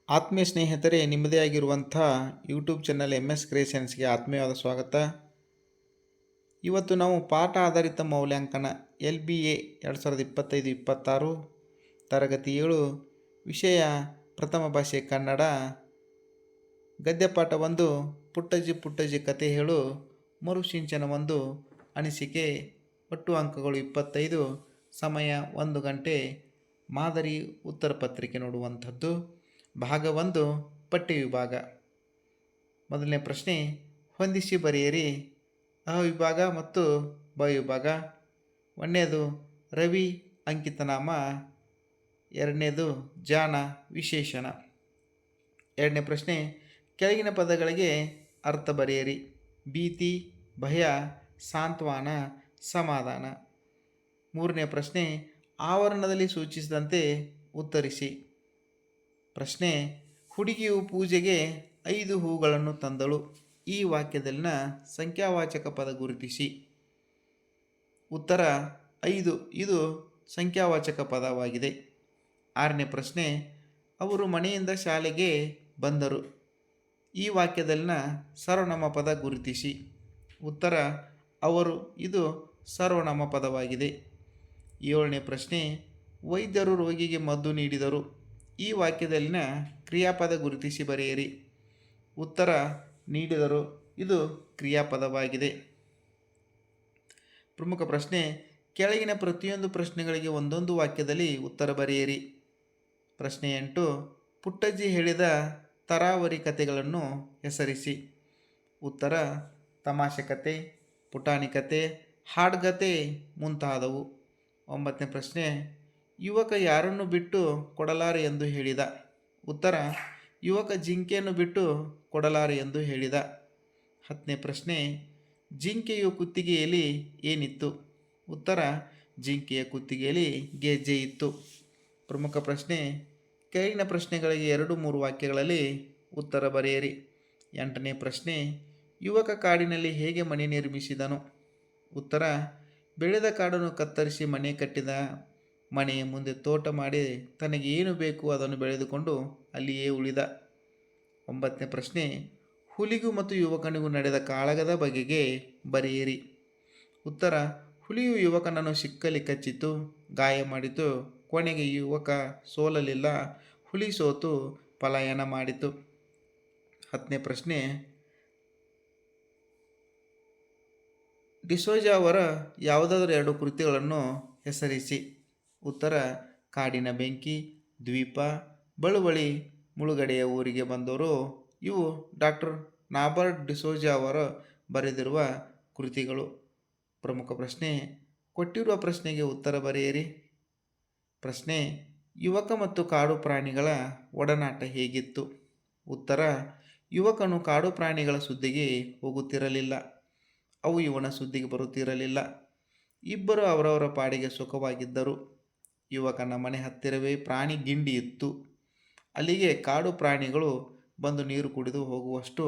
ಆತ್ಮೀಯ ಸ್ನೇಹಿತರೆ, ನಿಮ್ಮದೇ ಆಗಿರುವಂಥ ಯೂಟ್ಯೂಬ್ ಚಾನಲ್ MS ಕ್ರಿಯೇಷನ್ಸ್ಗೆ ಆತ್ಮೀಯವಾದ ಸ್ವಾಗತ. ಇವತ್ತು ನಾವು ಪಾಠ ಆಧಾರಿತ ಮೌಲ್ಯಾಂಕನ LBA 2025-26 ತರಗತಿ 7 ವಿಷಯ ಪ್ರಥಮ ಭಾಷೆ ಕನ್ನಡ ಗದ್ಯಪಾಠ 1 ಪುಟ್ಟಜ್ಜಿ ಪುಟ್ಟಜ್ಜಿ ಕತೆ ಹೇಳು ಮರುಸಿಂಚನ 1 ಅನಿಸಿಕೆ ಒಟ್ಟು ಅಂಕಗಳು 25 ಸಮಯ 1 ಗಂಟೆ ಮಾದರಿ ಉತ್ತರ ಪತ್ರಿಕೆ ನೋಡುವಂಥದ್ದು. ಭಾಗ 1 ಪಠ್ಯ ವಿಭಾಗ. ಮೊದಲನೇ ಪ್ರಶ್ನೆ, ಹೊಂದಿಸಿ ಬರೆಯಿರಿ. ಅ ವಿಭಾಗ ಮತ್ತು ಬ ವಿಭಾಗ. ಒಂದನೇದು ರವಿ ಅಂಕಿತನಾಮ, ಎರಡನೇದು ಜಾಣ ವಿಶೇಷಣ. ಎರಡನೇ ಪ್ರಶ್ನೆ, ಕೆಳಗಿನ ಪದಗಳಿಗೆ ಅರ್ಥ ಬರೆಯಿರಿ. ಭೀತಿ, ಭಯ, ಸಾಂತ್ವನ, ಸಮಾಧಾನ. ಮೂರನೇ ಪ್ರಶ್ನೆ, ಆವರಣದಲ್ಲಿ ಸೂಚಿಸಿದಂತೆ ಉತ್ತರಿಸಿ. ಪ್ರಶ್ನೆ, ಹುಡುಗಿಯು ಪೂಜೆಗೆ 5 ಹೂಗಳನ್ನು ತಂದಳು. ಈ ವಾಕ್ಯದಲ್ಲಿನ ಸಂಖ್ಯಾವಾಚಕ ಪದ ಗುರುತಿಸಿ. ಉತ್ತರ 5 ಇದು ಸಂಖ್ಯಾವಾಚಕ ಪದವಾಗಿದೆ. ಆರನೇ ಪ್ರಶ್ನೆ, ಅವರು ಮನೆಯಿಂದ ಶಾಲೆಗೆ ಬಂದರು. ಈ ವಾಕ್ಯದಲ್ಲಿನ ಸರ್ವನಾಮ ಪದ ಗುರುತಿಸಿ. ಉತ್ತರ ಅವರು ಇದು ಸರ್ವನಾಮ ಪದವಾಗಿದೆ. ಏಳನೇ ಪ್ರಶ್ನೆ, ವೈದ್ಯರು ರೋಗಿಗೆ ಮದ್ದು ನೀಡಿದರು. ಈ ವಾಕ್ಯದಲ್ಲಿನ ಕ್ರಿಯಾಪದ ಗುರುತಿಸಿ ಬರೆಯಿರಿ. ಉತ್ತರ ನೀಡಿದರು ಇದು ಕ್ರಿಯಾಪದವಾಗಿದೆ. ಪ್ರಮುಖ ಪ್ರಶ್ನೆ, ಕೆಳಗಿನ ಪ್ರತಿಯೊಂದು ಪ್ರಶ್ನೆಗಳಿಗೆ ಒಂದೊಂದು ವಾಕ್ಯದಲ್ಲಿ ಉತ್ತರ ಬರೆಯಿರಿ. ಪ್ರಶ್ನೆ 8, ಪುಟ್ಟಜ್ಜಿ ಹೇಳಿದ ತರಾವರಿ ಕಥೆಗಳನ್ನು ಹೆಸರಿಸಿ. ಉತ್ತರ ತಮಾಷೆ ಕತೆ, ಪುಟಾಣಿ ಕತೆ, ಹಾಡ್ಗತೆ ಮುಂತಾದವು. 9ನೇ ಪ್ರಶ್ನೆ, ಯುವಕ ಯಾರನ್ನು ಬಿಟ್ಟು ಕೊಡಲಾರೆ ಎಂದು ಹೇಳಿದ. ಉತ್ತರ ಯುವಕ ಜಿಂಕೆಯನ್ನು ಬಿಟ್ಟು ಕೊಡಲಾರೆ ಎಂದು ಹೇಳಿದ. 10ನೇ ಪ್ರಶ್ನೆ, ಜಿಂಕೆಯು ಕುತ್ತಿಗೆಯಲ್ಲಿ ಏನಿತ್ತು. ಉತ್ತರ ಜಿಂಕೆಯ ಕುತ್ತಿಗೆಯಲ್ಲಿ ಗೆಜ್ಜೆ ಇತ್ತು. ಪ್ರಮುಖ ಪ್ರಶ್ನೆ, ಕೆಳಗಿನ ಪ್ರಶ್ನೆಗಳಿಗೆ 2-3 ವಾಕ್ಯಗಳಲ್ಲಿ ಉತ್ತರ ಬರೆಯಿರಿ. 8ನೇ ಪ್ರಶ್ನೆ, ಯುವಕ ಕಾಡಿನಲ್ಲಿ ಹೇಗೆ ಮನೆ ನಿರ್ಮಿಸಿದನು. ಉತ್ತರ ಬೆಳೆದ ಕಾಡನ್ನು ಕತ್ತರಿಸಿ ಮನೆ ಕಟ್ಟಿದ. ಮನೆಯ ಮುಂದೆ ತೋಟ ಮಾಡಿ ತನಗೆ ಏನು ಬೇಕು ಅದನ್ನು ಬೆಳೆದುಕೊಂಡು ಅಲ್ಲಿಯೇ ಉಳಿದ. 9ನೇ ಪ್ರಶ್ನೆ, ಹುಲಿಗೂ ಮತ್ತು ಯುವಕನಿಗೂ ನಡೆದ ಕಾಳಗದ ಬಗೆಗೆ ಬರೆಯಿರಿ. ಉತ್ತರ ಹುಲಿಯು ಯುವಕನನ್ನು ಸಿಕ್ಕಲಿ ಕಚ್ಚಿತು, ಗಾಯ ಮಾಡಿತು. ಕೊನೆಗೆ ಯುವಕ ಸೋಲಲಿಲ್ಲ, ಹುಲಿ ಸೋತು ಪಲಾಯನ ಮಾಡಿತು. 10ನೇ ಪ್ರಶ್ನೆ, ಡಿಸೋಜ ಅವರ ಯಾವುದಾದರೂ 2 ಕೃತಿಗಳನ್ನು ಹೆಸರಿಸಿ. ಉತ್ತರ ಕಾಡಿನ ಬೆಂಕಿ, ದ್ವೀಪ, ಬಳುವಳಿ, ಮುಳುಗಡೆಯ ಊರಿಗೆ ಬಂದವರು. ಇವು ಡಾಕ್ಟರ್ ನಾಬರ್ಟ್ ಡಿಸೋಜ ಅವರು ಬರೆದಿರುವ ಕೃತಿಗಳು. ಪ್ರಮುಖ ಪ್ರಶ್ನೆ, ಕೊಟ್ಟಿರುವ ಪ್ರಶ್ನೆಗೆ ಉತ್ತರ ಬರೆಯಿರಿ. ಪ್ರಶ್ನೆ, ಯುವಕ ಮತ್ತು ಕಾಡು ಪ್ರಾಣಿಗಳ ಒಡನಾಟ ಹೇಗಿತ್ತು. ಉತ್ತರ ಯುವಕನು ಕಾಡು ಪ್ರಾಣಿಗಳ ಸುದ್ದಿಗೆ ಹೋಗುತ್ತಿರಲಿಲ್ಲ, ಅವು ಇವನ ಸುದ್ದಿಗೆ ಬರುತ್ತಿರಲಿಲ್ಲ. ಇಬ್ಬರು ಅವರವರ ಪಾಡಿಗೆ ಸುಖವಾಗಿದ್ದರು. ಯುವಕನ ಮನೆ ಹತ್ತಿರವೇ ಪ್ರಾಣಿ ಗಿಂಡಿ ಇತ್ತು. ಅಲ್ಲಿಗೆ ಕಾಡು ಪ್ರಾಣಿಗಳು ಬಂದು ನೀರು ಕುಡಿದು ಹೋಗುವಷ್ಟು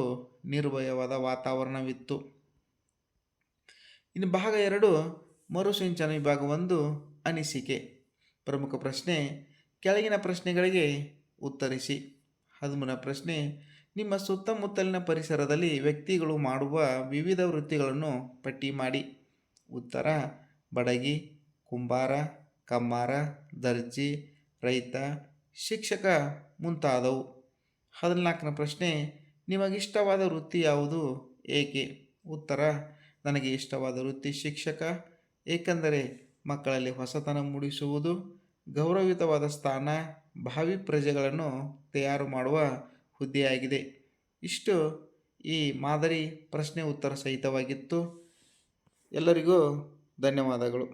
ನಿರ್ಭಯವಾದ ವಾತಾವರಣವಿತ್ತು. ಇನ್ನು ಭಾಗ 2 ಮರುಸಿಂಚನ ವಿಭಾಗ 1 ಅನಿಸಿಕೆ. ಪ್ರಮುಖ ಪ್ರಶ್ನೆ, ಕೆಳಗಿನ ಪ್ರಶ್ನೆಗಳಿಗೆ ಉತ್ತರಿಸಿ. 13ನೇ ಪ್ರಶ್ನೆ, ನಿಮ್ಮ ಸುತ್ತಮುತ್ತಲಿನ ಪರಿಸರದಲ್ಲಿ ವ್ಯಕ್ತಿಗಳು ಮಾಡುವ ವಿವಿಧ ವೃತ್ತಿಗಳನ್ನು ಪಟ್ಟಿ ಮಾಡಿ. ಉತ್ತರ ಬಡಗಿ, ಕುಂಬಾರ, ಕಮ್ಮಾರ, ದರ್ಜಿ, ರೈತ, ಶಿಕ್ಷಕ ಮುಂತಾದವು. 14ನೇ ಪ್ರಶ್ನೆ, ನಿಮಗಿಷ್ಟವಾದ ವೃತ್ತಿ ಯಾವುದು, ಏಕೆ. ಉತ್ತರ ನನಗೆ ಇಷ್ಟವಾದ ವೃತ್ತಿ ಶಿಕ್ಷಕ, ಏಕೆಂದರೆ ಮಕ್ಕಳಲ್ಲಿ ಹೊಸತನ ಮೂಡಿಸುವುದು, ಗೌರವಯುತವಾದ ಸ್ಥಾನ, ಭಾವಿ ಪ್ರಜೆಗಳನ್ನು ತಯಾರು ಮಾಡುವ ಹುದ್ದೆಯಾಗಿದೆ. ಇಷ್ಟು ಈ ಮಾದರಿ ಪ್ರಶ್ನೆ ಉತ್ತರ ಸಹಿತವಾಗಿತ್ತು. ಎಲ್ಲರಿಗೂ ಧನ್ಯವಾದಗಳು.